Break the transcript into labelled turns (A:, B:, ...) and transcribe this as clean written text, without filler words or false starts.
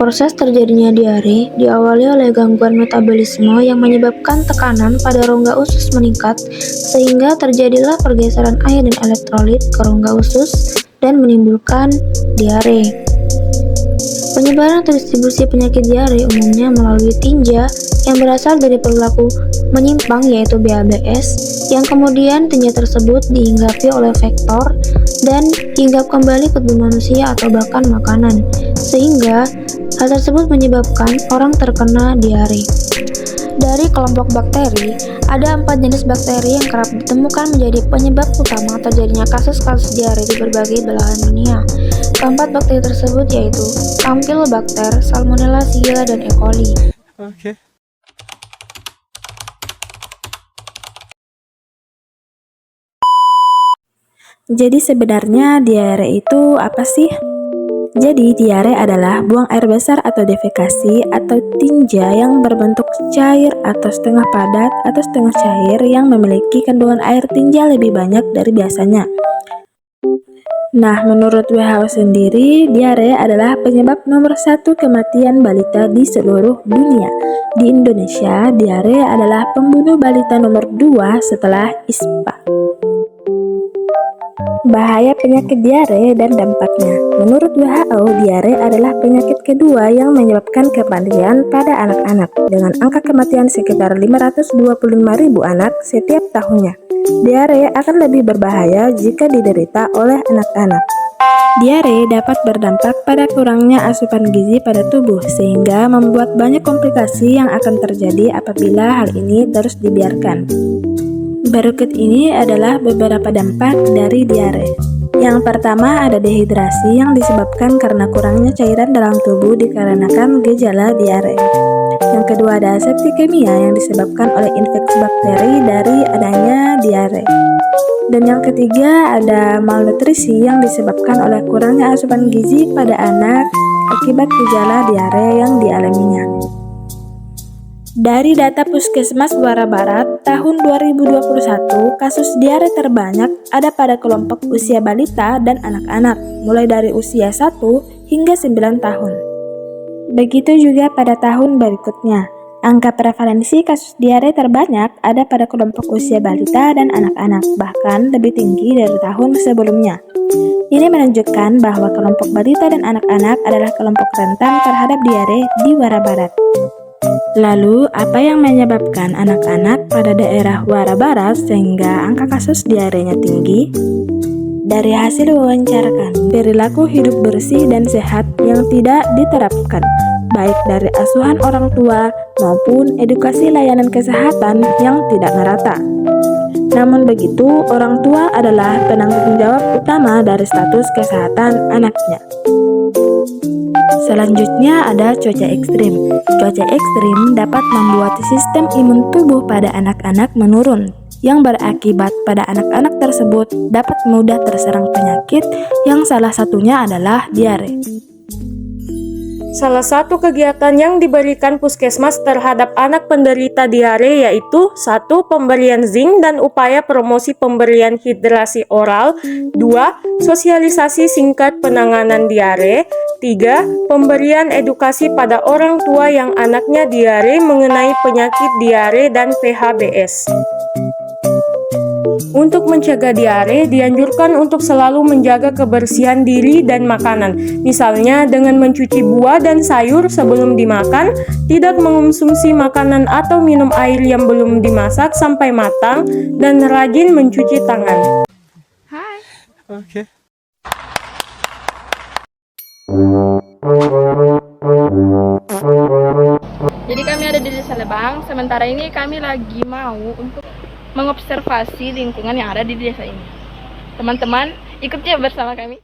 A: Proses terjadinya diare diawali oleh gangguan metabolisme yang menyebabkan tekanan pada rongga usus meningkat, sehingga terjadilah pergeseran air dan elektrolit ke rongga usus dan menimbulkan diare. Penyebaran atau distribusi penyakit diare umumnya melalui tinja yang berasal dari perilaku menyimpang yaitu BABS, yang kemudian tinja tersebut dihinggapi oleh vektor dan hinggap kembali ke tubuh manusia atau bahkan makanan, sehingga hal tersebut menyebabkan orang terkena diare. Dari kelompok bakteri, ada 4 jenis bakteri yang kerap ditemukan menjadi penyebab utama terjadinya kasus-kasus diare di berbagai belahan dunia. Keempat bakteri tersebut yaitu Campylobacter, Salmonella, Shigella, dan E. coli.
B: Oke.
C: Jadi sebenarnya diare itu apa sih? Jadi diare adalah buang air besar atau defekasi atau tinja yang berbentuk cair atau setengah padat atau setengah cair yang memiliki kandungan air tinja lebih banyak dari biasanya. Nah, menurut WHO sendiri, diare adalah penyebab nomor 1 kematian balita di seluruh dunia. Di Indonesia, diare adalah pembunuh balita nomor 2 setelah ISPA. Bahaya penyakit diare dan dampaknya. Menurut WHO, diare adalah penyakit kedua yang menyebabkan kematian pada anak-anak, dengan angka kematian sekitar 525.000 anak setiap tahunnya. Diare akan lebih berbahaya jika diderita oleh anak-anak. Diare dapat berdampak pada kurangnya asupan gizi pada tubuh, sehingga membuat banyak komplikasi yang akan terjadi apabila hal ini terus dibiarkan. Berikut ini adalah beberapa dampak dari diare. Yang pertama ada dehidrasi yang disebabkan karena kurangnya cairan dalam tubuh dikarenakan gejala diare. Yang kedua ada septikemia yang disebabkan oleh infeksi bakteri dari adanya diare. Dan yang ketiga ada malnutrisi yang disebabkan oleh kurangnya asupan gizi pada anak akibat gejala diare yang dialaminya. Dari data Puskesmas Muara Barat tahun 2021, kasus diare terbanyak ada pada kelompok usia balita dan anak-anak, mulai dari usia 1 hingga 9 tahun. Begitu juga pada tahun berikutnya. Angka prevalensi kasus diare terbanyak ada pada kelompok usia balita dan anak-anak, bahkan lebih tinggi dari tahun sebelumnya. Ini menunjukkan bahwa kelompok balita dan anak-anak adalah kelompok rentan terhadap diare di Muara Barat. Lalu, apa yang menyebabkan anak-anak pada daerah Muara Barat sehingga angka kasus diarenya tinggi? Dari hasil wawancara, perilaku hidup bersih dan sehat yang tidak diterapkan, baik dari asuhan orang tua maupun edukasi layanan kesehatan yang tidak merata. Namun begitu, orang tua adalah penanggung jawab utama dari status kesehatan anaknya. Selanjutnya ada cuaca ekstrim. Cuaca ekstrim dapat membuat sistem imun tubuh pada anak-anak menurun, yang berakibat pada anak-anak tersebut dapat mudah terserang penyakit yang salah satunya adalah diare.
B: Salah satu kegiatan yang diberikan Puskesmas terhadap anak penderita diare yaitu 1. Pemberian zinc dan upaya promosi pemberian hidrasi oral. 2. Sosialisasi singkat penanganan diare. 3. Pemberian edukasi pada orang tua yang anaknya diare mengenai penyakit diare dan PHBS. Untuk mencegah diare, dianjurkan untuk selalu menjaga kebersihan diri dan makanan. Misalnya dengan mencuci buah dan sayur sebelum dimakan, tidak mengonsumsi makanan atau minum air yang belum dimasak sampai matang, dan rajin mencuci tangan.
D: Hai.
B: Oke.
D: Jadi kami ada di Desa Lebang. Sementara ini kami lagi mau untuk mengobservasi lingkungan yang ada di desa ini. Teman-teman, ikut ya bersama kami.